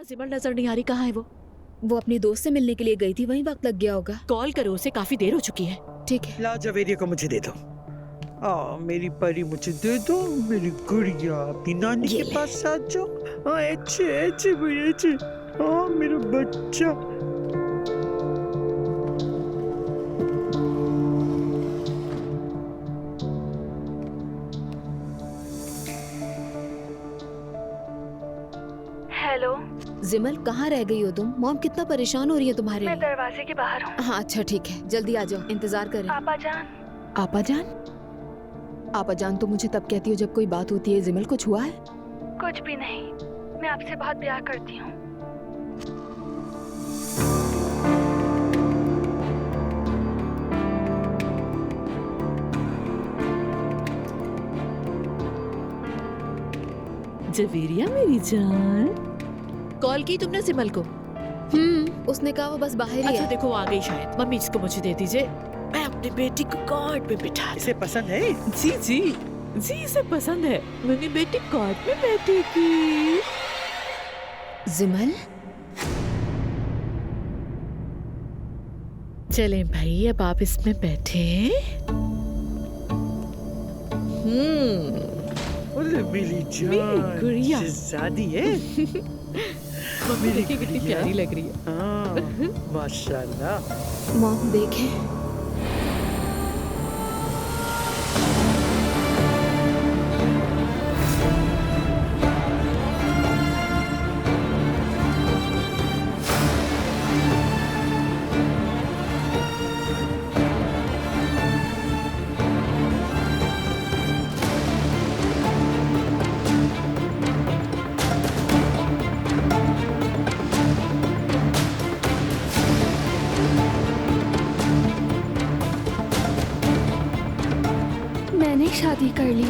सिमर नजर नहीं आ रही, कहाँ है वो? वो अपनी दोस्त से मिलने के लिए गई थी, वहीं वक्त लग गया होगा। कॉल करो उसे, काफी देर हो चुकी है। ठीक है। ला जवेरिया को मुझे दे दो। मेरी परी मुझे दे दो। मेरी गुड़िया अपनी नानी ये के ले। पास आ जाओ। अच्छे अच्छे बड़े अच्छे। मेरा बच्चा। हेलो, जिमल कहाँ रह गई हो तुम? मॉम कितना परेशान हो रही है तुम्हारे मैं लिए। दरवाजे के बाहर हूँ। हाँ अच्छा ठीक है, जल्दी आ जाओ, इंतजार करें। पापा जान। आपा जान? आपा जान तो मुझे तब कहती हो जब कोई बात होती है। जिमल कुछ हुआ है? कुछ भी नहीं, मैं आपसे बहुत प्यार करती हूँ। जवेरिया मेरी जान, कॉल की तुमने सिमल को? उसने कहा वो बस बाहर ही अच्छा है। देखो, आ गई शायद। मम्मी इसको मुझे दे दीजिए, मैं अपनी बेटी को कॉर्ट में बिठा दूं। इसे पसंद है? जी जी जी, इसे पसंद है। मेरी बेटी कॉर्ट में बैठेगी। जिमल चलें भाई, अब आप इसमें बैठे। अरे मेरी जान, गुड़िया। शहजादी है। मम्मी देखिए कितनी प्यारी लग रही है। हाँ, माशाल्लाह। मॉम देखें। मैंने शादी कर ली।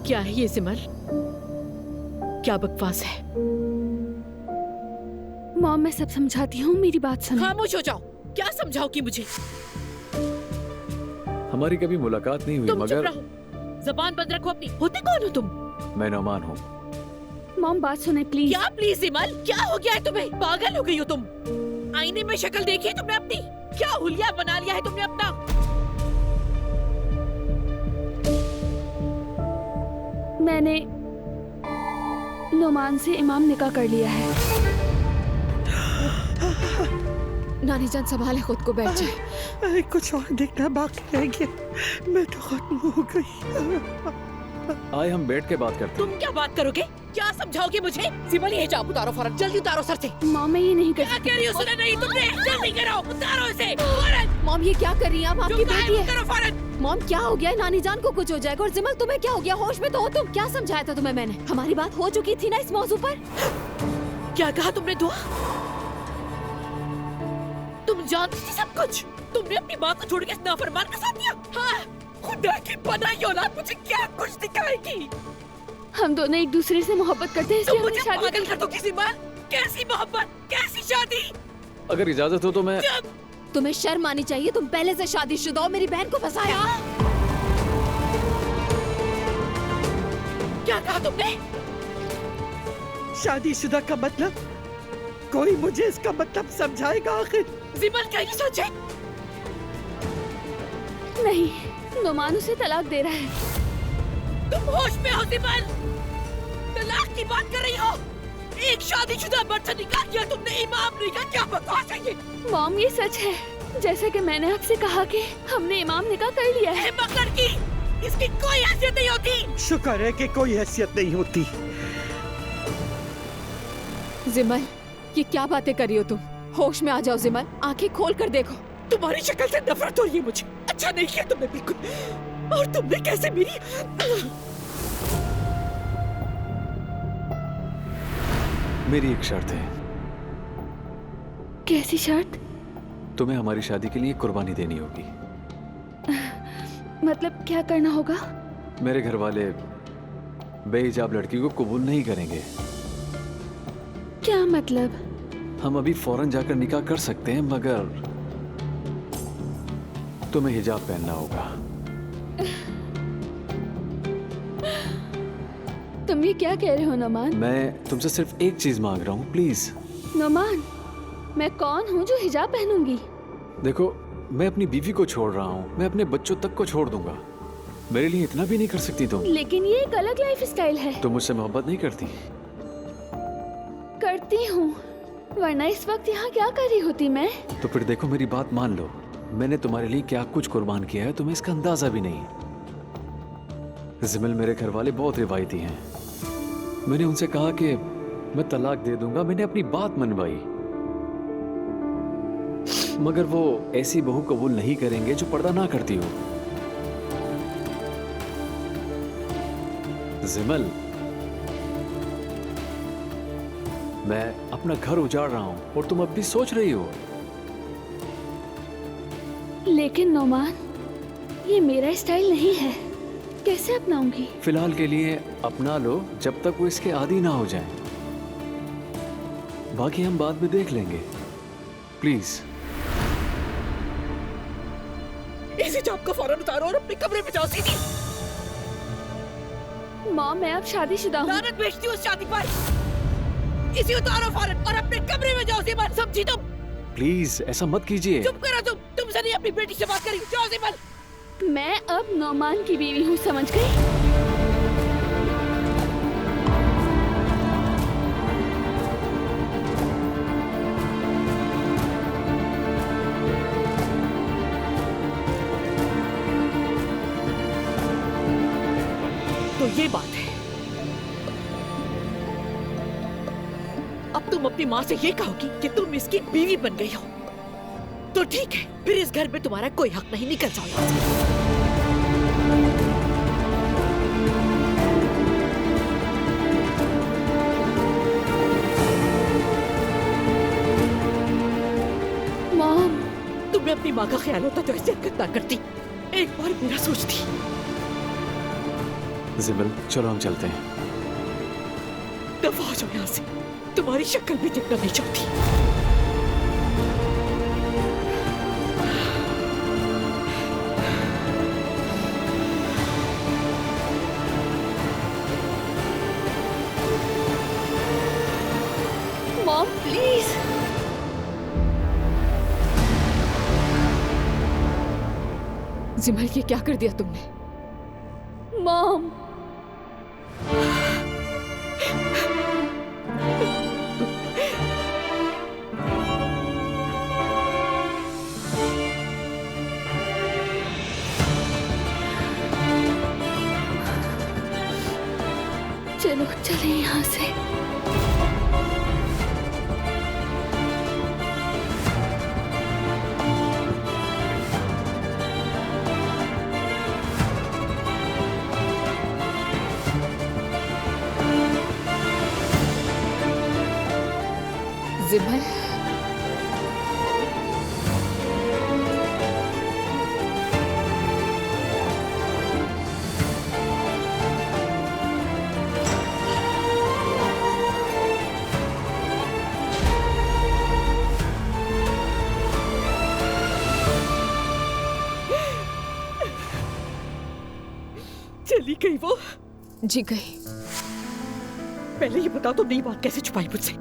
क्या है ये सिमर? क्या बकवास है? मॉम, मैं सब समझाती हूँ, मेरी बात सुनो। खामोश हो जाओ। क्या समझाओगी मुझे? हमारी कभी मुलाकात नहीं हुई, तुम चुप मगर रहो, जबान बंद रखो अपनी। होते कौन हो तुम? मैं नौमान हूँ। मॉम बात सुने प्लीज। क्या प्लीज सिमल, क्या हो गया है तुम्हें? पागल हो गई हो तुम? आईने में शक्ल देखी है तुमने अपनी? क्या हुलिया बना लिया है तुमने अपना? मैंने नुमान से इमाम निकाह कर लिया है। नानी जान संभाले खुद को, बैठ जाए। कुछ और देखना बाकी रह गया। मैं तो खत्म हो गई। आए हम बैठ के बात करते तुम क्या बात करोगे? क्या समझाओगे मुझे? सिमल ये हिजाब उतारो फौरन, जल्दी उतारो सर से। मॉम, मैं ये नहीं कर क्या सकती। कह रही हो? सुना नहीं तुमने? जल्दी करो, उतारो इसे फौरन। मॉम ये क्या कर रही है आप? आपकी चुप बेटी है। करो फौरन। मॉम क्या हो गया है? नानी जान को कुछ हो जाएगा। और जिमल तुम्हें क्या हो गया? होश में तो हो तुम? क्या समझाया था तुम्हें मैंने? हमारी बात हो चुकी थी ना इस मौजू पर। क्या कहा तुमने दुआ? तुम जानती थी सब कुछ? तुमने अपनी माँ को छोड़ के इस नाफरमान का साथ दिया? हाँ, खुदा की पनाही औलाद मुझे क्या कुछ दिखाएगी? हम दोनों एक दूसरे से मोहब्बत करते हैं, तुम इसलिए हमने मुझे शादी पागल की। कर दो किसी बार। कैसी मोहब्बत, कैसी शादी? अगर इजाजत हो तो मैं तुम्हें शर्म आनी चाहिए, तुम पहले से शादीशुदा हो, मेरी बहन को फंसाया। क्या कहा तुमने? शादीशुदा का मतलब? कोई मुझे इसका मतलब समझाएगा आखिर? जिमल क्या ये सच है? नहीं, नुमान उसे तलाक दे रहा है। तुम होश में हो जिमल? तलाक की बात कर रही हो? एक शादीशुदा मर्द से निकाह किया तुमने, इमाम नहीं का? क्या बकवास है ये? मॉम ये सच है, जैसा कि मैंने आपसे कहा कि हमने इमाम निकाह कर लिया है। मकर की इसकी कोई हैसियत नहीं होती। शुक्र है कि कोई हैसियत नहीं होती। जिमल ये क्या बातें कर रही हो तुम? होश में आ जाओ जिमल, आंखें खोल कर देखो। तुम्हारी शक्ल से नफरत हो रही है मुझे। अच्छा नहीं किया तुमने बिल्कुल। और तुमने कैसे मेरी मेरी एक शर्त है। कैसी शर्त? तुम्हें हमारी शादी के लिए कुर्बानी देनी होगी। मतलब क्या करना होगा? मेरे घर वाले बेहिजाब लड़की को कबूल नहीं करेंगे। क्या मतलब? हम अभी फौरन जाकर निकाह कर सकते हैं, मगर तुम्हें हिजाब पहनना होगा। तुम ये क्या कह रहे हो नोमान? मैं तुमसे सिर्फ एक चीज मांग रहा हूँ, प्लीज। नोमान, मैं कौन हूँ जो हिजाब पहनूंगी? देखो, मैं अपनी बीवी को छोड़ रहा हूँ, मैं अपने बच्चों तक को छोड़ दूंगा। मेरे लिए इतना भी नहीं कर सकती तुम? लेकिन ये एक अलग लाइफ स्टाइल है। तुम मुझसे मोहब्बत नहीं करती? करती हूँ, वरना इस वक्त यहाँ क्या कर रही होती मैं? तो फिर देखो, मेरी बात मान लो। मैंने तुम्हारे लिए क्या कुछ कुर्बान किया है तुम्हें इसका अंदाजा भी नहीं। जिमल मेरे घर वाले बहुत रिवायती हैं। मैंने उनसे कहा कि मैं तलाक दे दूंगा, मैंने अपनी बात मनवाई, मगर वो ऐसी बहू कबूल नहीं करेंगे जो पर्दा ना करती हो। जिमल, मैं अपना घर उजाड़ रहा हूं और तुम अब भी सोच रही हो। लेकिन नोमान, ये मेरा स्टाइल नहीं है, कैसे अपनाऊंगी? फिलहाल के लिए अपना लो, जब तक वो इसके आदी ना हो जाए। बाकी हम बाद में देख लेंगे। प्लीज। इस हिजाब को फौरन उतारो और अपने कमरे में जाओ सीधी। मॉम, मैं अब शादीशुदा हूँ। लानत भेजती हूँ उस शादी पर। इसे उतारो फौरन और अपने कमरे में जाओ सिमल, समझी तुम? प्लीज ऐसा मत कीजिए। चुप करो तुम, तुमसे नहीं अपनी बेटी से बात करी। जाओ सिमल। मैं अब नोमान की बीवी हूँ, समझ गई? तो ये बात है। अब तुम अपनी माँ से ये कहोगी कि तुम इसकी बीवी बन गई हो, तो ठीक है, फिर इस घर में तुम्हारा कोई हक नहीं। निकल जाओ यहाँ से। मॉम, तुम्हें अपनी माँ का ख्याल होता तो ऐसे हरकत ना करती। एक बार मेरा सोचती। जिमल, चलो हम चलते हैं। दफा हो जाओ यहाँ से, तुम्हारी शक्ल भी देखना नहीं चाहती। Mom please. जिमल, ये क्या कर दिया तुमने? मॉम, चलो चले यहाँ से। जिमल, चली गई वो? जी गई। पहले ये बताओ, तुमने ये बात कैसे छुपाई मुझसे?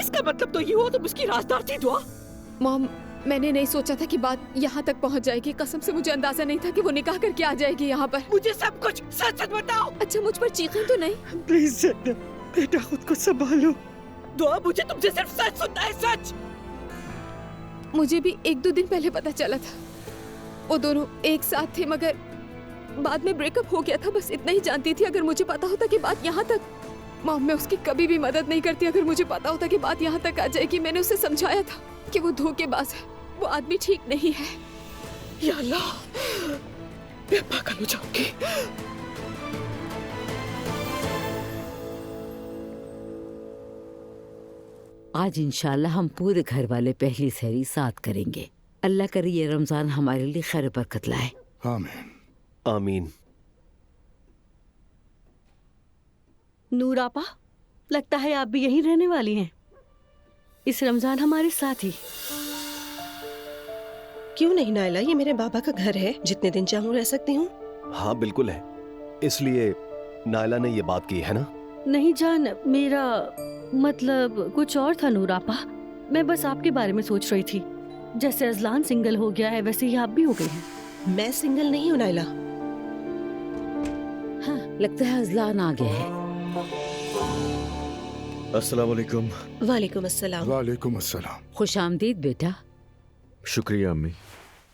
इसका मतलब तो ये हुआ तुम उसकी राजदार थी। दुआ, मॉम, मैंने नहीं सोचा था कि बात यहाँ तक पहुँच जाएगी। कसम से मुझे अंदाजा नहीं था कि वो निकाह करके आ जाएगी यहाँ पर। मुझे सब कुछ सच सच बताओ। अच्छा, मुझ पर चीखें तो नहीं? प्लीज जन्नत, बेटा खुद को संभालो। दुआ, मुझे तुमसे सिर्फ सच सुनना है, सच। मुझे भी 1-2 दिन पहले पता चला था वो दोनों एक साथ थे, मगर बाद में ब्रेकअप हो गया था। बस इतना ही जानती थी। अगर मुझे पता होता कि बात यहाँ तक, मॉम, मैं उसकी कभी भी मदद नहीं करती। अगर मुझे पता होता कि बात यहाँ तक आ जाएगी। मैंने उसे समझाया था कि वो धोखेबाज है, वो आदमी ठीक नहीं है। या अल्लाह, मैं पागल हो जाऊंगी। आज इंशाल्लाह हम पूरे घर वाले पहली सहरी साथ करेंगे। अल्लाह करे ये रमजान हमारे लिए खैर बरकत लाए। आमीन। आमीन। नूर आपा, लगता है आप भी यहीं रहने वाली हैं। इस रमजान हमारे साथ ही। क्यों नहीं नायला, ये मेरे बाबा का घर है, जितने दिन चाहूँ रह सकती हूँ। हाँ बिल्कुल है, इसलिए नायला ने ये बात की है ना। नहीं जान, मेरा मतलब कुछ और था नूर आपा। मैं बस आपके बारे में सोच रही थी। जैसे अजलान सिंगल हो गया है वैसे ही आप भी हो गई हैं। मैं सिंगल नहीं हूँ नायला। हाँ, लगता है अजलान आ गया है। अस्सलाम वालेकुम। वालेकुम अस्सलाम। वालेकुम अस्सलाम। खुशामदीद बेटा। शुक्रिया अम्मी।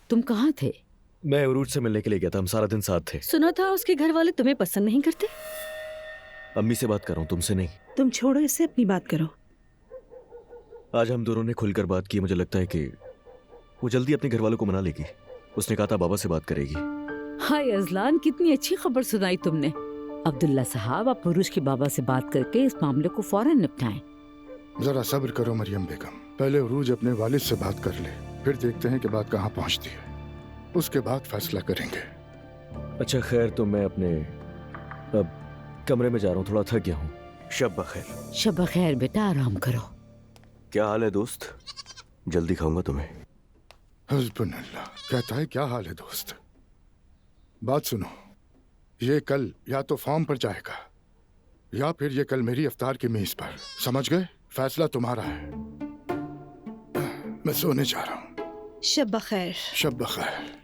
तुम कहाँ थे? मैं उरूज से मिलने के लिए गया था, हम सारा दिन साथ थे। सुना था उसके घर वाले तुम्हें पसंद नहीं करते। अम्मी से बात कर रहा हूँ, तुमसे नहीं। तुम छोड़ो, इससे अपनी बात करो। आज हम दोनों ने खुलकर बात की। मुझे लगता है कि वो जल्दी अपने घर वालों को मना लेगी। उसने कहा था बाबा से बात करेगी। हाय अजलान, कितनी अच्छी खबर सुनाई तुमने। अब्दुल्ला साहब, आप पुरुष के बाबा से बात करके इस मामले को फौरन निपटाएं। जरा सब्र करो मरियम बेगम, पहले उरूज अपने वालिद से बात कर ले, फिर देखते हैं कि बात कहाँ पहुँचती है, उसके बाद फैसला करेंगे। अच्छा खैर, तो मैं अपने अब कमरे में जा रहा हूँ, थोड़ा थक गया हूँ। शब बखैर। शब बखैर बेटा, आराम करो। क्या हाल है दोस्त? जल्दी खाऊंगा तुम्हें। हस्बुनल्लाह। कहता है क्या हाल है दोस्त। बात सुनो, ये कल या तो फॉर्म पर जाएगा या फिर ये कल मेरी इफ्तार की मेज पर। समझ गए? फैसला तुम्हारा है। मैं सोने जा रहा हूँ। शब बखैर। शब बखैर।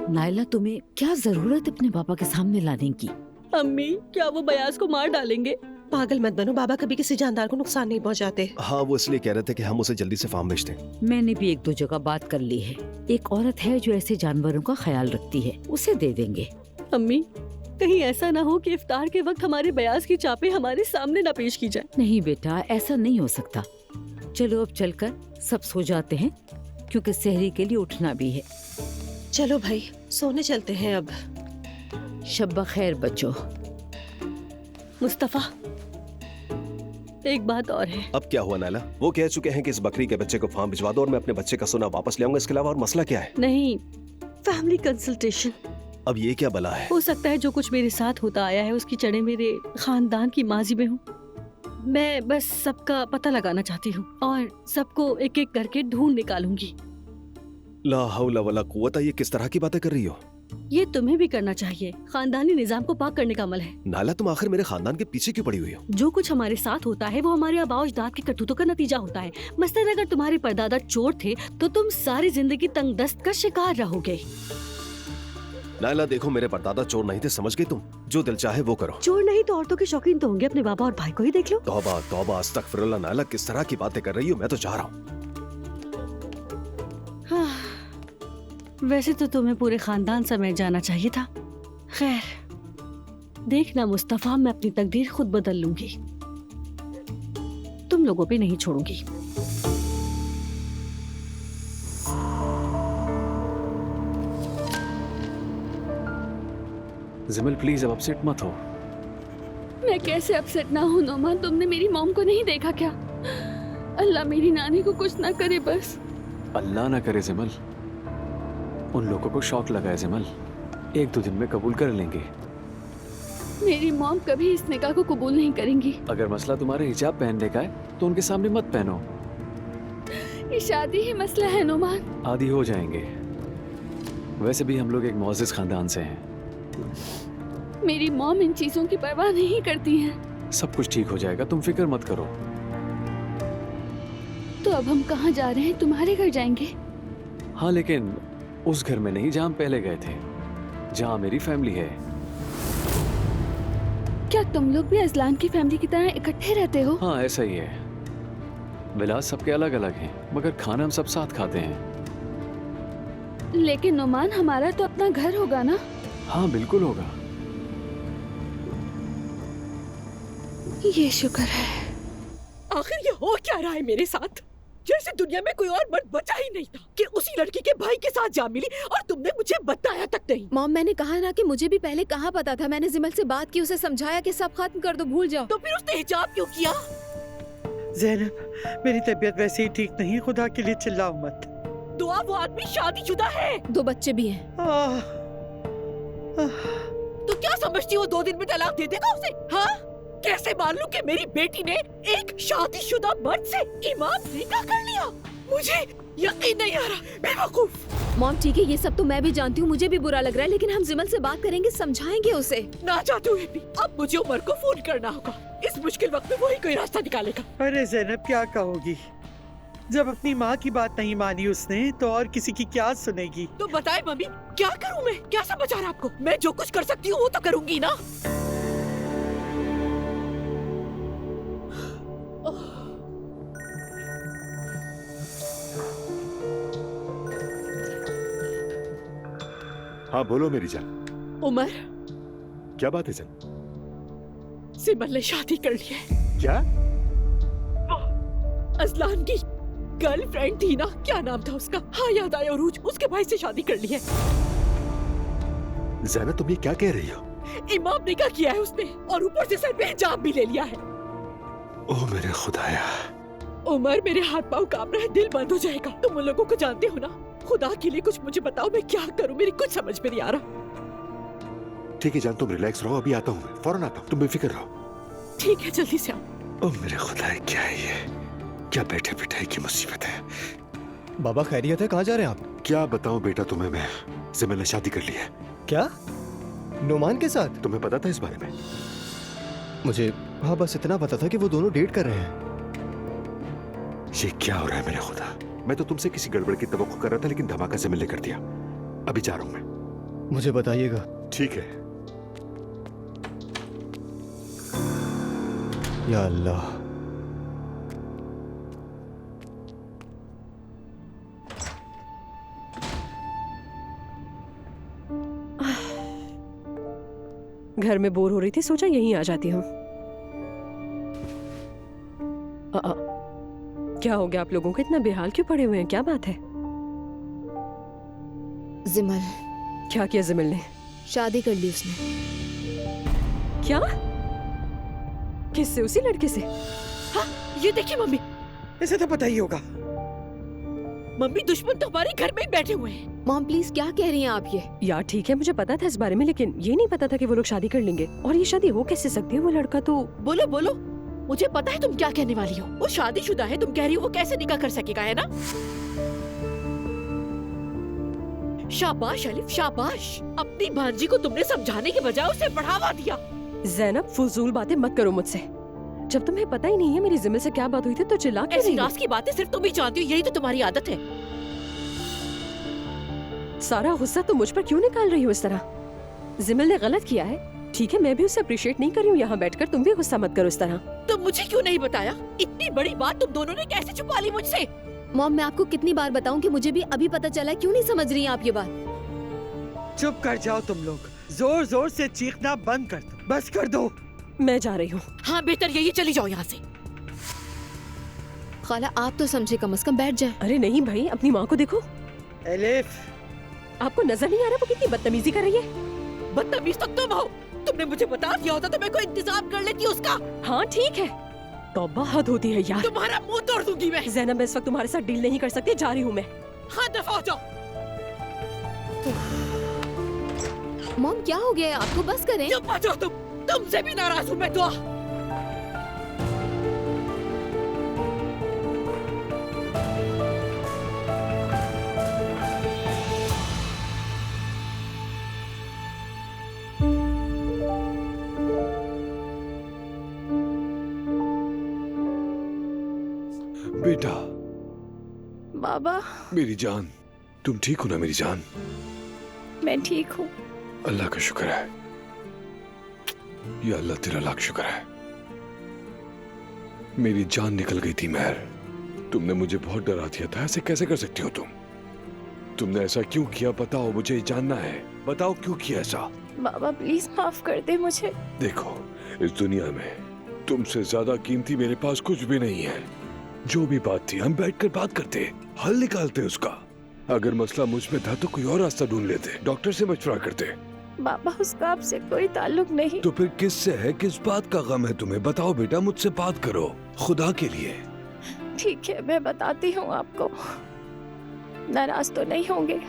नायला, तुम्हें क्या जरूरत अपने पापा के सामने लाने की? अम्मी, क्या वो बयास को मार डालेंगे? पागल मत बनो, बाबा कभी किसी जानदार को नुकसान नहीं पहुंचाते। हाँ, वो इसलिए कह रहे थे कि हम उसे जल्दी से फार्म भेज दें। मैंने भी एक दो जगह बात कर ली है। एक औरत है जो ऐसे जानवरों का ख्याल रखती है, उसे दे देंगे। अम्मी, कहीं ऐसा ना हो कि इफ्तार के वक्त हमारे बयास की चापें हमारे सामने ना पेश की जाए। नहीं बेटा, ऐसा नहीं हो सकता। चलो अब चलकर सब सो जाते हैं, क्योंकि सहरी के लिए उठना भी है। चलो भाई, सोने चलते हैं अब। शब खैर बच्चों। मुस्तफा, एक बात और है। अब क्या हुआ नायला? वो कह चुके हैं कि इस बकरी के बच्चे को फार्म भिजवा दो और मैं अपने बच्चे का सोना वापस ले आऊंगा। इसके अलावा और मसला क्या है? नहीं, फैमिली कंसल्टेशन। अब ये क्या बला है? हो सकता है जो कुछ मेरे साथ होता आया है उसकी जड़ें मेरे खानदान की माजी में हूँ। मैं बस सबका पता लगाना चाहती हूँ और सबको एक एक करके ढूंढ निकालूंगी। ला हौला वला कुव्वता, ये किस तरह की बातें कर रही हो? ये तुम्हें भी करना चाहिए। खानदानी निजाम को पाक करने का अमल है। नाला, तुम आखिर मेरे खानदान के पीछे क्यों पड़ी हुई हो? जो कुछ हमारे साथ होता है वो हमारे आबा अजदाद के करतूतों का नतीजा होता है। मसलन अगर तुम्हारे परदादा चोर थे तो तुम सारी जिंदगी तंगदस्त का शिकार रहोगे। नाला देखो, मेरे परदादा चोर नहीं थे, समझ गई तुम? जो दिल चाहे वो करो। चोर नहीं तो औरतों के शौकीन तो होंगे। अपने बाबा और भाई को ही देख लो। तौबा तौबा, अस्तगफिरुल्लाह। नाला, किस तरह की बातें कर रही हो? मैं तो जा रहा हूँ। वैसे तो तुम्हें पूरे खानदान समेत जाना चाहिए था। खैर, देखना मुस्तफा, मैं अपनी तकदीर खुद बदल लूंगी। तुम लोगों पे नहीं छोड़ूंगी। जिमल प्लीज, अब अपसेट मत हो। मैं कैसे अपसेट ना हूँ नोमान? तुमने मेरी मॉम को नहीं देखा क्या? अल्लाह मेरी नानी को कुछ ना करे बस। अल्लाह ना करे जिमल, उन लोगों को शौक लगा है जिमल। एक दो दिन में कबूल कर लेंगे। मेरी मॉम कभी इस निकाह को कबूल नहीं करेंगी। अगर मसला तुम्हारे हिजाब पहनने का है तो उनके सामने मत पहनो। ये शादी ही मसला है नोमान। आदी हो जाएंगे। वैसे भी हम लोग एक मुअज़्ज़िज़ खानदान से हैं। मेरी मॉम इन चीजों की परवाह नहीं करती हैं। सब कुछ ठीक हो जाएगा, तुम फिक्र मत करो। तो अब हम कहाँ जा रहे हैं? तुम्हारे घर जाएंगे? हाँ, लेकिन उस घर में नहीं जहाँ हम पहले गए थे, जहाँ मेरी फैमिली है। क्या तुम लोग भी अजलान की फैमिली की तरह इकट्ठे रहते हो? हाँ, ऐसा ही है। विलास सबके अलग अलग हैं, मगर खाना हम सब साथ खाते हैं। लेकिन नोमान, हमारा तो अपना घर होगा ना? हाँ बिल्कुल होगा। ये शुक्र है। आखिर ये हो क्या रहा है मेरे साथ? जैसे दुनिया में कोई और मर्द बचा ही नहीं था कि उसी लड़की के भाई के साथ जा मिली और तुमने मुझे बताया तक नहीं। मॉम, मैंने कहा ना कि मुझे भी पहले कहाँ पता था। मैंने जिमल से बात की, उसे समझाया कि सब खत्म कर दो, भूल जाओ। तो फिर उसने हिजाब क्यों किया? ज़ैनब, मेरी तबीयत वैसे ही ठीक नहीं, खुदा के लिए चिल्लाओ मत। दुआ, वो आदमी शादीशुदा है, 2 बच्चे भी हैं। तो क्या समझती हो 2 दिन में तलाक दे देगा उसे? हाँ, कैसे मान लूं कि मेरी बेटी ने एक शादीशुदा मर्द से इमाम निकाह कर लिया? मुझे यकीन नहीं आ रहा। बेवकूफ। मॉम ठीक है, ये सब तो मैं भी जानती हूँ, मुझे भी बुरा लग रहा है, लेकिन हम जिमल से बात करेंगे, समझाएंगे उसे। ना चाहते हुए भी अब मुझे उमर को फोन करना होगा। इस मुश्किल वक्त में वही कोई रास्ता निकालेगा। अरे ज़ैनब क्या कहोगी? जब अपनी माँ की बात नहीं मानी उसने तो और किसी की क्या सुनेगी? तो बताए मम्मी, क्या करूं मैं? क्या समझ आ रहा आपको? मैं जो कुछ कर सकती हूँ वो तो करूंगी ना। हाँ बोलो मेरी जान। उमर, क्या बात है जान? सिमल ने शादी कर ली है। क्या? असलान की गर्लफ्रेंड थी ना, क्या नाम था उसका? हाँ याद आया, उरूज। उसके भाई से शादी कर ली है। ज़ैनब तुम ये क्या कह रही हो? इमाम निकाह किया है उसने और ऊपर से सर पे हिजाब भी ले लिया है। ओह मेरे खुदाया। उमर मेरे हाथ पाँव कांप रहे हैं, दिल बंद हो जाएगा। तुम उन लोगों को जानते हो ना? खुदा के लिए कुछ मुझे बताओ, मैं क्या करूं? मेरी कुछ समझ में नहीं आ रहा। ठीक है जान, तुम रिलैक्स रहो, अभी आता हूँ मैं, फौरन आता हूँ, तुम बेफिक्र रहो। ठीक है, जल्दी से आओ। ओह मेरे खुदा, क्या है ये? क्या बैठे बिठाई की मुसीबत है। बाबा खैरियत है? कहाँ जा रहे हैं आप? क्या बताऊं बेटा तुम्हें मैं, ज़िमल ने शादी कर ली है। क्या? नोमान के साथ? तुम्हें पता था इस बारे में? मुझे हाँ बस इतना पता था कि वो दोनों डेट कर रहे हैं। ये क्या हो रहा है मेरे खुदा? मैं तो तुमसे किसी गड़बड़ की तवक्को कर रहा था, लेकिन धमाका ज़िमल ने कर दिया। अभी जा रहा हूं मैं। मुझे बताइएगा। ठीक है। या अल्लाह। घर में बोर हो रही थी, सोचा यहीं आ जाती हूँ। क्या हो गया आप लोगों को? इतना बेहाल क्यों पड़े हुए हैं? क्या बात है? जिमल। क्या किया जिमल ने? शादी कर ली उसने। क्या? किससे? उसी लड़के से? हाँ, ये देखिए मम्मी। इसे तो पता ही होगा। मम्मी, दुश्मन तो हमारे घर में ही बैठे हुए हैं। मॉम प्लीज, क्या कह रही हैं आप ये? यार ठीक है, मुझे पता था इस बारे में, लेकिन ये नहीं पता था कि वो लोग शादी कर लेंगे। और ये शादी हो कैसे सकती है? वो लड़का तो... बोलो बोलो, मुझे पता है तुम क्या कहने वाली हो। वो शादीशुदा है, तुम कह रही हो वो कैसे निकाह कर सकेगा, है ना? शाबाश अलिफ, शाबाश। अपनी भांजी को तुमने समझाने के बजाय उसे बढ़ावा दिया। ज़ैनब, फजूल बातें मत करो मुझसे। जब तुम्हें पता ही नहीं है मेरी जिमल से क्या बात हुई थी तो चिल्ला क्यों ऐसी रही हो? राज की बातें सिर्फ तुम ही जानती हो, यही तो तुम्हारी आदत है। सारा गुस्सा तुम मुझ पर क्यों निकाल रही हो इस तरह? जिमल ने गलत किया है, ठीक है, मैं भी उसे अप्रिशिएट नहीं कर रही हूँ यहाँ बैठकर। तुम भी गुस्सा मत करो इस तरह। तुम मुझे क्यों नहीं बताया? इतनी बड़ी बात तुम दोनों ने कैसे छुपा ली मुझसे? मॉम, मैं आपको कितनी बार बताऊं कि मुझे भी अभी पता चला। क्यों नहीं समझ रही हैं आप ये बात? चुप कर जाओ तुम लोग, जोर जोर से चीखना बंद कर दो, बस कर दो। मैं जा रही हूँ। हाँ बेहतर यही, चली जाओ यहाँ से। खाला आप तो समझे, कम से कम बैठ जाए। अरे नहीं भाई, अपनी माँ को देखो। एलिफ, आपको नजर नहीं आ रहा वो कितनी बदतमीजी कर रही है? बदतमीज तो तुम हो। तुमने मुझे बता दिया होता तो मैं कोई इंतजाम कर लेती उसका। हाँ ठीक है, तौबा हद होती है यार। तुम्हारा मुंह तोड़ दूंगी मैं। ज़ैनब, मैं इस वक्त तुम्हारे साथ डील नहीं कर सकती, जा रही हूँ मैं। हाँ दफा हो जाओ। मॉम क्या हो गया है आपको? बस करें। चुप हो जाओ तुमसे भी नाराज हूँ मैं तो। बेटा। बाबा। मेरी जान, तुम ठीक हो ना मेरी जान? मैं ठीक हूँ। अल्लाह का शुक्र है। या अल्लाह, तेरा लाख शुक्र है। मेरी जान निकल गई थी महर। तुमने मुझे बहुत डरा दिया था। ऐसे कैसे कर सकती हो तुम? तुमने ऐसा क्यों किया? बताओ, मुझे जानना है। बताओ क्यों किया ऐसा? बाबा प्लीज माफ कर दे मुझे। देखो, इस दुनिया में तुमसे ज्यादा कीमती मेरे पास कुछ भी नहीं है। जो भी बात थी हम बैठकर बात करते, हल निकालते उसका। अगर मसला मुझ में था तो कोई और रास्ता ढूंढ लेते, डॉक्टर से मशवरा करते। बाबा उसका आपसे कोई ताल्लुक नहीं। तो फिर किससे है? किस बात का गम है तुम्हें? बताओ बेटा, मुझसे बात करो खुदा के लिए। ठीक है, मैं बताती हूँ आपको। नाराज तो नहीं होंगे?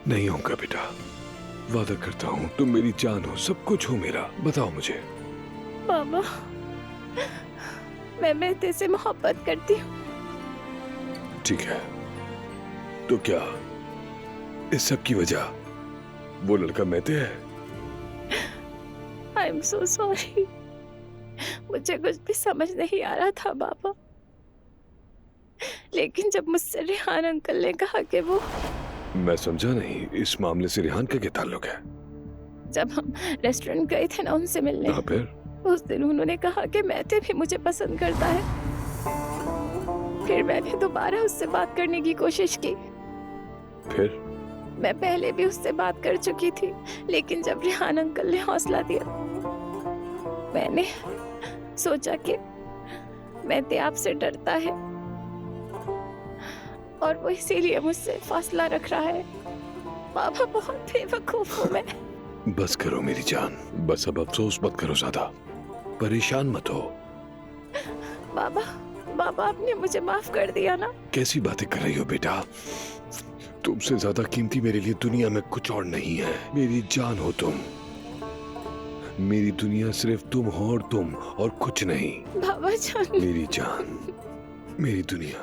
नहीं होगा बेटा, वादा करता हूँ। तुम मेरी जान हो, सब कुछ हो मेरा। बताओ मुझे। बाबा मैं मेहते से मोहब्बत करती हूँ। ठीक है, तो क्या इस सब की वजह वो लड़का मेहते है? आई एम सो सॉरी, मुझे कुछ भी समझ नहीं आ रहा था बाबा। लेकिन जब मुझसे रेहान अंकल ने कहा कि वो, मैं समझा नहीं, इस मामले से रेहान का क्या ताल्लुक है? जब हम रेस्टोरेंट गए थे ना उनसे मिलने, हाँ, फिर उस दिन उन्होंने कहा कि मेहते भी मुझे पसंद करता है। फिर मैंने दोबारा उससे बात करने की कोशिश की। फिर मैं पहले भी उससे बात कर चुकी थी, लेकिन जब रेहान अंकल ने हौसला दिया, मैंने सोचा कि मेहते आपसे डरता है और वो इसीलिए मुझसे फासला रख रहा है। बाबा, बहुत बेवकूफ हूँ मैं। बस करो मेरी जान, बस अब अफसोस मत करो, ज्यादा परेशान मत हो। बाबा, बाबा आपने मुझे माफ कर दिया ना? कैसी बातें कर रही हो बेटा? तुमसे ज्यादा कीमती मेरे लिए दुनिया में कुछ और नहीं है। मेरी जान हो तुम, मेरी दुनिया सिर्फ तुम हो और तुम, और कुछ नहीं। बाबा जान, मेरी जान, मेरी दुनिया।